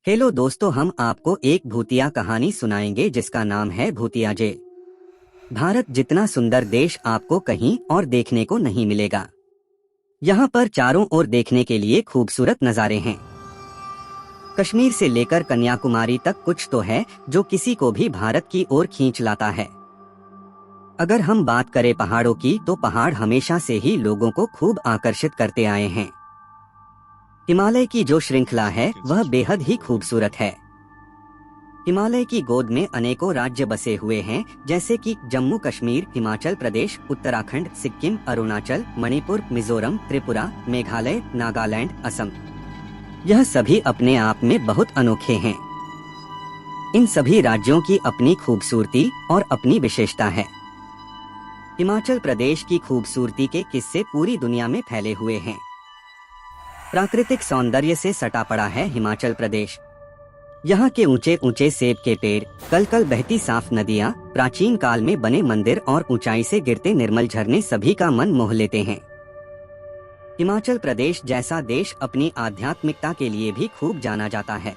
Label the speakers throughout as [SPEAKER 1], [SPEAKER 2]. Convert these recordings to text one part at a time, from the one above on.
[SPEAKER 1] Hello दोस्तों, हम आपको एक भूतिया कहानी सुनाएंगे जिसका नाम है भूतिया जे। भारत जितना सुंदर देश आपको कहीं और देखने को नहीं मिलेगा। यहाँ पर चारों ओर देखने के लिए खूबसूरत नज़ारे हैं। कश्मीर से लेकर कन्याकुमारी तक कुछ तो है जो किसी को भी भारत की ओर खींच लाता है। अगर हम बात करें पहाड़ों की, तो पहाड़ हमेशा से ही लोगों को खूब आकर्षित करते आए हैं। हिमालय की जो श्रृंखला है वह बेहद ही खूबसूरत है। हिमालय की गोद में अनेकों राज्य बसे हुए हैं, जैसे कि जम्मू कश्मीर, हिमाचल प्रदेश, उत्तराखंड, सिक्किम, अरुणाचल, मणिपुर, मिजोरम, त्रिपुरा, मेघालय, नागालैंड, असम। यह सभी अपने आप में बहुत अनोखे हैं। इन सभी राज्यों की अपनी खूबसूरती और अपनी विशेषता है। हिमाचल प्रदेश की खूबसूरती के किस्से पूरी दुनिया में फैले हुए हैं। प्राकृतिक सौंदर्य से सटा पड़ा है हिमाचल प्रदेश। यहाँ के ऊंचे ऊंचे सेब के पेड़, कल कल बहती साफ नदियाँ, प्राचीन काल में बने मंदिर और ऊंचाई से गिरते निर्मल झरने सभी का मन मोह लेते हैं। हिमाचल प्रदेश जैसा देश अपनी आध्यात्मिकता के लिए भी खूब जाना जाता है।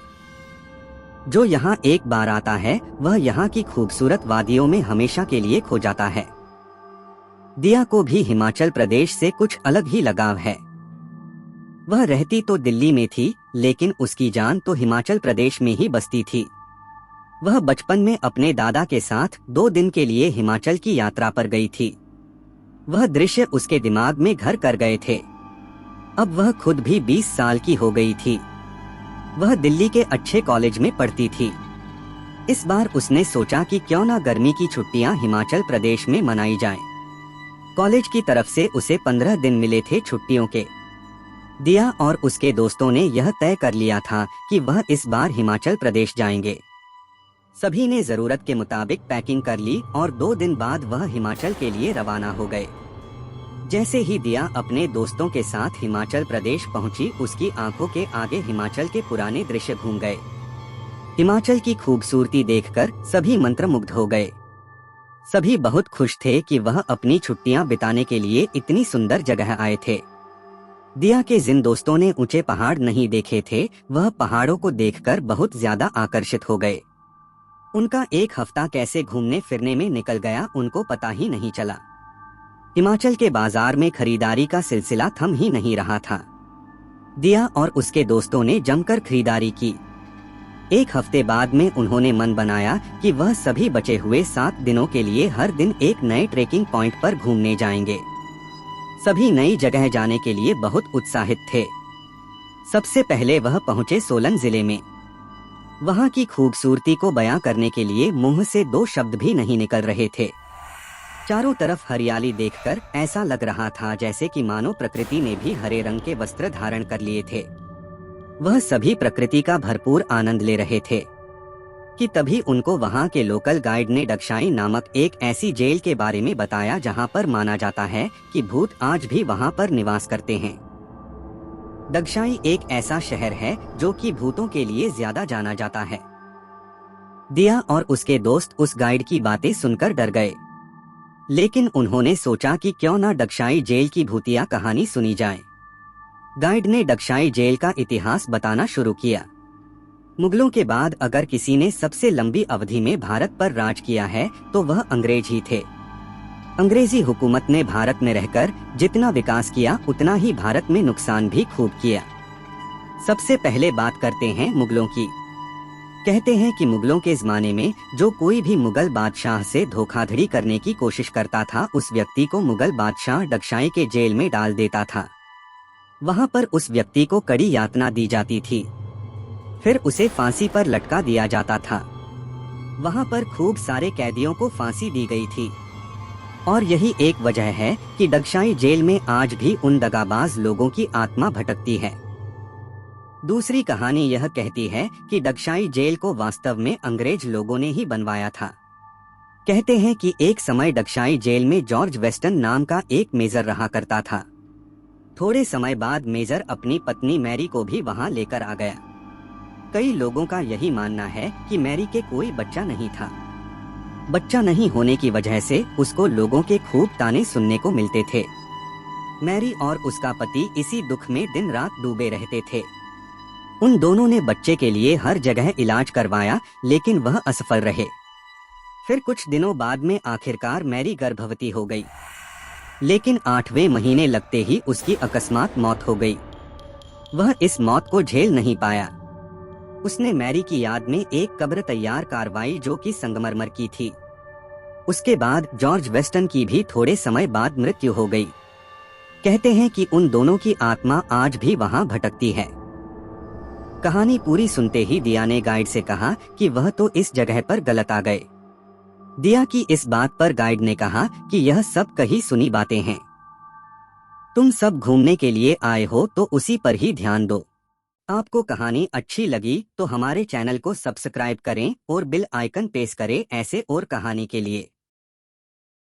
[SPEAKER 1] जो यहाँ एक बार आता है वह यहाँ की खूबसूरत वादियों में हमेशा के लिए खो जाता है। दिया को भी हिमाचल प्रदेश से कुछ अलग ही लगाव है। वह रहती तो दिल्ली में थी, लेकिन उसकी जान तो हिमाचल प्रदेश में ही बसती थी। वह बचपन में अपने दादा के साथ 2 दिन के लिए हिमाचल की यात्रा पर गई थी। वह दृश्य उसके दिमाग में घर कर गए थे। अब वह खुद भी 20 साल की हो गई थी। वह दिल्ली के अच्छे कॉलेज में पढ़ती थी। इस बार उसने सोचा कि क्यों ना गर्मी की छुट्टियां हिमाचल प्रदेश में मनाई जाएं। कॉलेज की तरफ से उसे 15 दिन मिले थे छुट्टियों के। दिया और उसके दोस्तों ने यह तय कर लिया था कि वह इस बार हिमाचल प्रदेश जाएंगे। सभी ने जरूरत के मुताबिक पैकिंग कर ली और 2 दिन बाद वह हिमाचल के लिए रवाना हो गए। जैसे ही दिया अपने दोस्तों के साथ हिमाचल प्रदेश पहुंची, उसकी आंखों के आगे हिमाचल के पुराने दृश्य घूम गए। हिमाचल की खूबसूरती देखकर सभी मंत्रमुग्ध हो गए। सभी बहुत खुश थे कि वह अपनी छुट्टियां बिताने के लिए इतनी सुंदर जगह आए थे। दिया के जिन दोस्तों ने ऊंचे पहाड़ नहीं देखे थे, वह पहाड़ों को देखकर बहुत ज्यादा आकर्षित हो गए। उनका एक हफ्ता कैसे घूमने फिरने में निकल गया उनको पता ही नहीं चला। हिमाचल के बाजार में खरीदारी का सिलसिला थम ही नहीं रहा था। दिया और उसके दोस्तों ने जमकर खरीदारी की। 1 हफ्ते बाद में उन्होंने मन बनाया कि वह सभी बचे हुए 7 दिनों के लिए हर दिन एक नए ट्रेकिंग पॉइंट पर घूमने जाएंगे। सभी नई जगह जाने के लिए बहुत उत्साहित थे। सबसे पहले वह पहुंचे सोलन जिले में। वहां की खूबसूरती को बयां करने के लिए मुंह से 2 शब्द भी नहीं निकल रहे थे। चारों तरफ हरियाली देखकर ऐसा लग रहा था जैसे कि मानो प्रकृति ने भी हरे रंग के वस्त्र धारण कर लिए थे। वह सभी प्रकृति का भरपूर आनंद ले रहे थे कि तभी उनको वहां के लोकल गाइड ने डगशाई नामक एक ऐसी जेल के बारे में बताया जहां पर माना जाता है कि भूत आज भी वहां पर निवास करते हैं। डगशाई एक ऐसा शहर है जो कि भूतों के लिए ज्यादा जाना जाता है। दिया और उसके दोस्त उस गाइड की बातें सुनकर डर गए, लेकिन उन्होंने सोचा कि क्यों ना डगशाई जेल की भूतिया कहानी सुनी जाए। गाइड ने डगशाई जेल का इतिहास बताना शुरू किया। मुगलों के बाद अगर किसी ने सबसे लंबी अवधि में भारत पर राज किया है तो वह अंग्रेज ही थे। अंग्रेजी हुकूमत ने भारत में रहकर जितना विकास किया उतना ही भारत में नुकसान भी खूब किया। सबसे पहले बात करते हैं मुगलों की। कहते हैं कि मुगलों के ज़माने में जो कोई भी मुगल बादशाह से धोखाधड़ी करने की कोशिश करता था, उस व्यक्ति को मुगल बादशाह डगशाई के जेल में डाल देता था। वहां पर उस व्यक्ति को कड़ी यातना दी जाती थी, फिर उसे फांसी पर लटका दिया जाता था। वहां पर खूब सारे कैदियों को फांसी दी गई थी। और यही एक वजह है कि डगशाई जेल में आज भी उन दगाबाज लोगों की आत्मा भटकती है। दूसरी कहानी यह कहती है कि डगशाई जेल को वास्तव में अंग्रेज लोगों ने ही बनवाया था। कहते हैं कि एक समय डगशाई जेल में जॉर्ज वेस्टन नाम का एक मेजर रहा करता था। थोड़े समय बाद मेजर अपनी पत्नी मैरी को भी वहां लेकर आ गया। कई लोगों का यही मानना है कि मैरी के कोई बच्चा नहीं था। बच्चा नहीं होने की वजह से उसको लोगों के खूब ताने सुनने को मिलते थे। मैरी और उसका पति इसी दुख में दिन रात डूबे रहते थे। उन दोनों ने बच्चे के लिए हर जगह इलाज करवाया, लेकिन वह असफल रहे। फिर कुछ दिनों बाद में आखिरकार मैरी गर्भवती हो गई, लेकिन 8वें महीने लगते ही उसकी अकस्मात मौत हो गई। वह इस मौत को झेल नहीं पाया। उसने मैरी की याद में एक कब्र तैयार करवाई जो कि संगमरमर की थी। उसके बाद जॉर्ज वेस्टन की भी थोड़े समय बाद मृत्यु हो गई। कहते हैं कि उन दोनों की आत्मा आज भी वहां भटकती है। कहानी पूरी सुनते ही दिया ने गाइड से कहा कि वह तो इस जगह पर गलत आ गए। दिया की इस बात पर गाइड ने कहा कि यह सब कही सुनी बातें हैं। तुम सब घूमने के लिए आए हो तो उसी पर ही ध्यान दो। आपको कहानी अच्छी लगी तो हमारे चैनल को सब्सक्राइब करें और बेल आइकन प्रेस करें ऐसे और कहानी के लिए।